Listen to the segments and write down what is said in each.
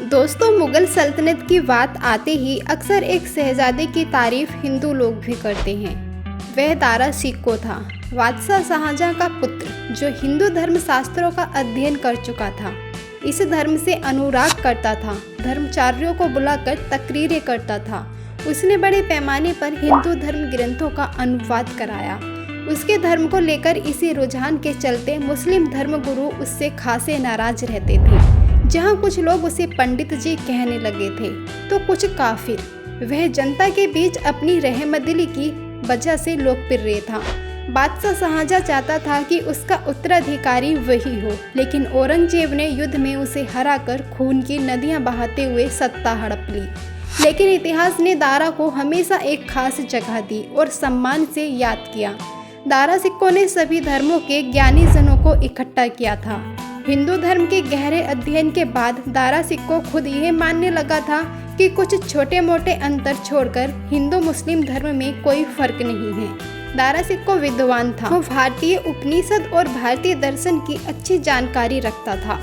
दोस्तों, मुगल सल्तनत की बात आते ही अक्सर एक शहजादे की तारीफ हिंदू लोग भी करते हैं। वह दारा सिकों था, बादशाह शाहजहां का पुत्र, जो हिंदू धर्म शास्त्रों का अध्ययन कर चुका था। इस धर्म से अनुराग करता था, धर्माचार्यों को बुलाकर तकरीरें करता था। उसने बड़े पैमाने पर हिंदू धर्म ग्रंथों का अनुवाद कराया। उसके धर्म को लेकर इसी रुझान के चलते मुस्लिम धर्मगुरु उससे खासे नाराज रहते थे। जहाँ कुछ लोग उसे पंडित जी कहने लगे थे तो कुछ काफिर। वह जनता के बीच अपनी रहमदिली की वजह से लोकप्रिय था। बादशाह शाहजहां चाहता था कि उसका उत्तराधिकारी वही हो, लेकिन औरंगजेब ने युद्ध में उसे हराकर खून की नदियां बहाते हुए सत्ता हड़प ली। लेकिन इतिहास ने दारा को हमेशा एक खास जगह दी और सम्मान से याद किया। दारा सिकों ने सभी धर्मों के ज्ञानी जनों को इकट्ठा किया था। हिंदू धर्म के गहरे अध्ययन के बाद दारा सिकों खुद यह मानने लगा था कि कुछ छोटे मोटे अंतर छोड़कर हिंदू मुस्लिम धर्म में कोई फर्क नहीं है। दारा सिकों विद्वान था। वो भारतीय उपनिषद और भारतीय दर्शन की अच्छी जानकारी रखता था।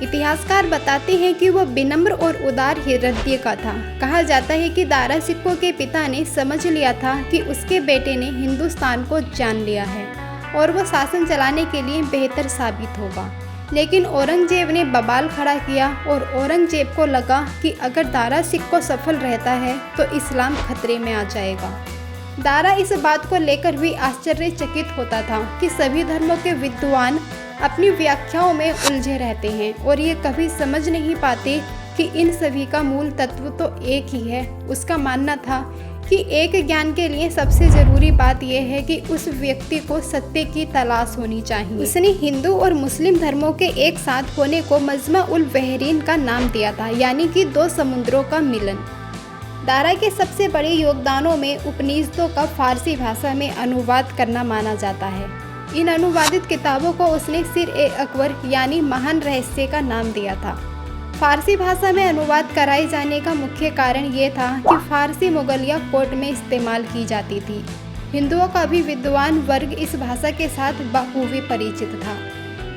इतिहासकार बताते हैं कि वो विनम्र और उदार हृदय का था। कहा जाता है कि दारा सिकों के पिता ने समझ लिया था कि उसके बेटे ने हिंदुस्तान को जान लिया है और वो शासन चलाने के लिए बेहतर साबित होगा। लेकिन औरंगजेब ने बवाल खड़ा किया और औरंगजेब को लगा कि अगर दारा सिकों सफल रहता है तो इस्लाम खतरे में आ जाएगा। दारा इस बात को लेकर भी आश्चर्यचकित होता था कि सभी धर्मों के विद्वान अपनी व्याख्याओं में उलझे रहते हैं और ये कभी समझ नहीं पाते कि इन सभी का मूल तत्व तो एक ही है। उसका मानना था कि एक ज्ञान के लिए सबसे ज़रूरी बात यह है कि उस व्यक्ति को सत्य की तलाश होनी चाहिए। उसने हिंदू और मुस्लिम धर्मों के एक साथ होने को मजमा उल बहरीन का नाम दिया था, यानी कि दो समुद्रों का मिलन। दारा के सबसे बड़े योगदानों में उपनिषदों का फारसी भाषा में अनुवाद करना माना जाता है। इन अनुवादित किताबों को उसने सिर-ए-अकबर यानी महान रहस्य का नाम दिया था। फारसी भाषा में अनुवाद कराए जाने का मुख्य कारण ये था कि फारसी मुगलिया कोर्ट में इस्तेमाल की जाती थी। हिंदुओं का भी विद्वान वर्ग इस भाषा के साथ बखूबी परिचित था।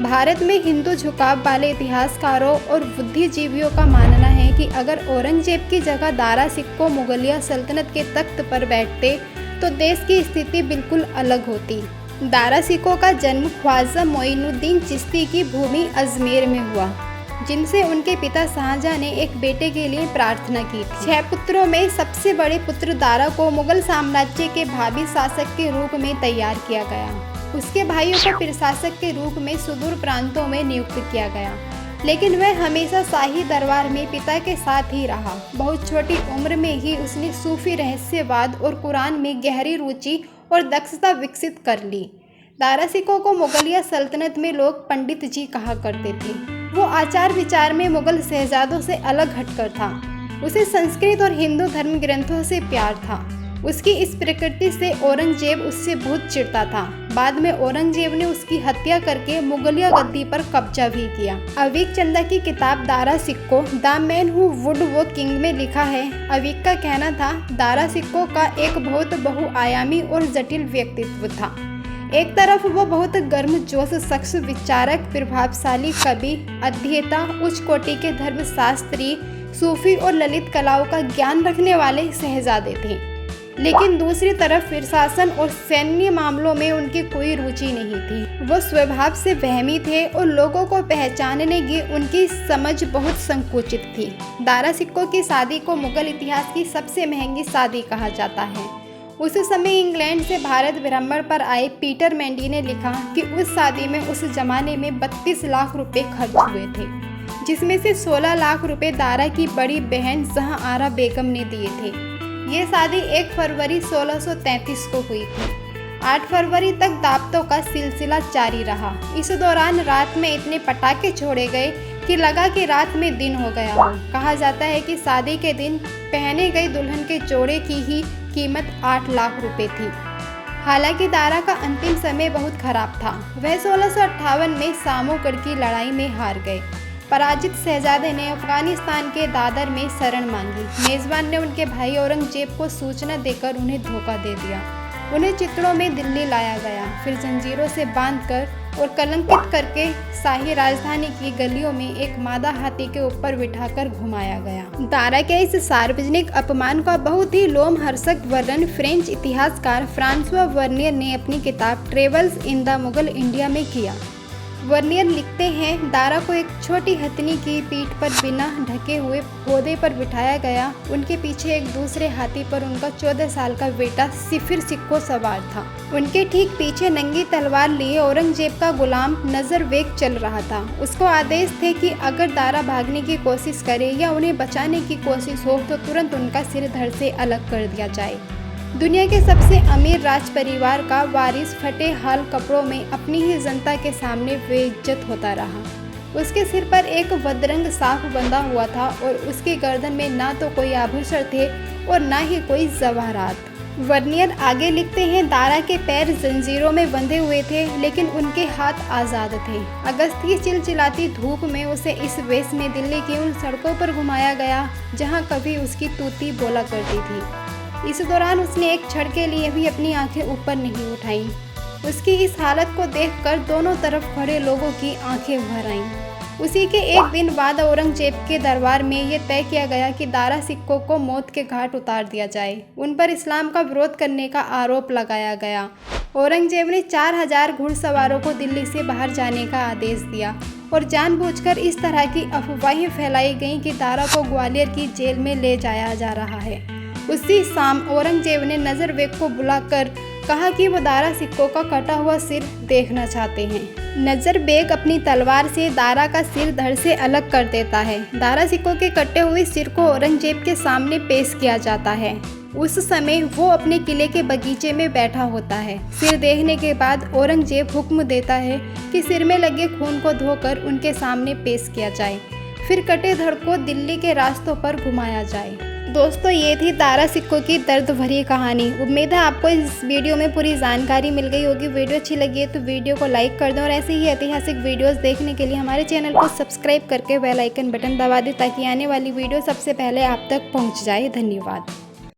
भारत में हिंदू झुकाव वाले इतिहासकारों और बुद्धिजीवियों का मानना है कि अगर औरंगजेब की जगह दारा सिकों मुगलिया सल्तनत के तख्त पर बैठते तो देश की स्थिति बिल्कुल अलग होती। दारा सिकों का जन्म ख्वाजा मोइनुद्दीन चिश्ती की भूमि अजमेर में हुआ, जिनसे उनके पिता शाहजहां ने एक बेटे के लिए प्रार्थना की थी। 6 पुत्रों में सबसे बड़े पुत्र दारा को मुगल साम्राज्य के भावी शासक के रूप में तैयार किया गया। उसके भाइयों को प्रशासक के रूप में सुदूर प्रांतों में नियुक्त किया गया, लेकिन वह हमेशा शाही दरबार में पिता के साथ ही रहा। बहुत छोटी उम्र में ही उसने सूफी रहस्यवाद और कुरान में गहरी रुचि और दक्षता विकसित कर ली। दारा सिकों को मुगलिया सल्तनत में लोग पंडित जी कहा करते थे। वो आचार विचार में मुगल शहजादों से अलग हटकर था। उसे संस्कृत और हिंदू धर्म ग्रंथों से प्यार था। उसकी इस प्रकृति से औरंगजेब उससे बहुत चिढ़ता था। बाद में औरंगजेब ने उसकी हत्या करके मुगलिया गद्दी पर कब्जा भी किया। अवीक चंदा की किताब Dara Shikoh the man who would be king में लिखा है। अवीक का कहना था, दारा सिकों का एक बहुत बहुआयामी और जटिल व्यक्तित्व था। एक तरफ वो बहुत गर्मजोश शख्स, विचारक, प्रभावशाली कवि, अध्येता, उच्च कोटि के धर्मशास्त्री, सूफी और ललित कलाओं का ज्ञान रखने वाले शहजादे थे। लेकिन दूसरी तरफ प्रशासन और सैन्य मामलों में उनकी कोई रुचि नहीं थी। वो स्वभाव से वहमी थे और लोगों को पहचानने की उनकी समझ बहुत संकुचित थी। दारा सिकों की शादी को मुगल इतिहास की सबसे महंगी शादी कहा जाता है। उस समय इंग्लैंड से भारत भ्रमण पर आए पीटर मैंडी ने लिखा कि उस शादी में उस जमाने में 32 लाख रुपए खर्च हुए थे, जिसमें से 16 लाख रुपए दारा की बड़ी बहन जहां आरा बेगम ने दिए थे। ये शादी 1 फरवरी 1633 को हुई थी। 8 फरवरी तक दावतों का सिलसिला जारी रहा। इस दौरान रात में इतने पटाखे छोड़े गए कि लगा कि रात में दिन हो गया हो। कहा जाता है कि शादी के दिन पहने गए दुल्हन के जोड़े की ही कीमत 8 लाख रुपए थी। हालांकि दारा का अंतिम समय बहुत खराब था। वह 1658 में सामोगढ़ की लड़ाई में हार गए। पराजित शहजादे ने अफगानिस्तान के दादर में शरण मांगी। मेजबान ने उनके भाई औरंगजेब को सूचना देकर उन्हें धोखा दे दिया। उन्हें चित्रों में दिल्ली लाया गया, फिर जंजीरों से बांधकर और कलंकित करके शाही राजधानी की गलियों में एक मादा हाथी के ऊपर बिठाकर घुमाया गया। दारा के इस सार्वजनिक अपमान का बहुत ही लोमहर्षक वर्णन फ्रेंच इतिहासकार फ्रांसवा वर्नियर ने अपनी किताब travels in the Mughal India में किया। वर्नियर लिखते हैं, दारा को एक छोटी हथनी की पीठ पर बिना ढके हुए पौधे पर बिठाया गया। उनके पीछे एक दूसरे हाथी पर उनका 14 साल का बेटा सिफिर सिक्को सवार था। उनके ठीक पीछे नंगी तलवार लिए औरंगजेब का गुलाम नजर बेग चल रहा था। उसको आदेश थे कि अगर दारा भागने की कोशिश करे या उन्हें बचाने की कोशिश हो तो तुरंत उनका सिर धड़ से अलग कर दिया जाए। दुनिया के सबसे अमीर राज परिवार का वारिस फटे हाल कपड़ों में अपनी ही जनता के सामने बेइज्जत होता रहा। उसके सिर पर एक बदरंग साफ बंधा हुआ था और उसकी गर्दन में ना तो कोई आभूषण थे और ना ही कोई जवाहरात। वर्नियर आगे लिखते हैं, दारा के पैर जंजीरों में बंधे हुए थे लेकिन उनके हाथ आज़ाद थे। अगस्त की चिलचिलाती धूप में उसे इस वेश में दिल्ली की उन सड़कों पर घुमाया गया जहाँ कभी उसकी तूती बोला करती थी। इस दौरान उसने एक क्षण के लिए भी अपनी आंखें ऊपर नहीं उठाईं। उसकी इस हालत को देखकर दोनों तरफ खड़े लोगों की आंखें भर आईं। उसी के एक दिन बाद औरंगजेब के दरबार में ये तय किया गया कि दारा सिक्कों को मौत के घाट उतार दिया जाए। उन पर इस्लाम का विरोध करने का आरोप लगाया गया। औरंगजेब ने 4000 घुड़सवारों को दिल्ली से बाहर जाने का आदेश दिया और जानबूझकर इस तरह की अफवाहें फैलाई गईं कि दारा को ग्वालियर की जेल में ले जाया जा रहा है। उसी शाम औरंगजेब ने नजर बेग को बुलाकर कहा कि वो दारा सिक्कों का कटा हुआ सिर देखना चाहते हैं। नजर बेग अपनी तलवार से दारा का सिर धड़ से अलग कर देता है। दारा सिक्कों के कटे हुए सिर को औरंगजेब के सामने पेश किया जाता है। उस समय वो अपने किले के बगीचे में बैठा होता है। सिर देखने के बाद औरंगजेब हुक्म देता है कि सिर में लगे खून को धोकर उनके सामने पेश किया जाए, फिर कटे धड़ को दिल्ली के रास्तों पर घुमाया जाए। दोस्तों, ये थी दारा सिक्कों की दर्द भरी कहानी। उम्मीद है आपको इस वीडियो में पूरी जानकारी मिल गई होगी। वीडियो अच्छी लगी है तो वीडियो को लाइक कर दें और ऐसे ही ऐतिहासिक वीडियोस देखने के लिए हमारे चैनल को सब्सक्राइब करके बेल आइकन बटन दबा दें ताकि आने वाली वीडियो सबसे पहले आप तक पहुंच जाए। धन्यवाद।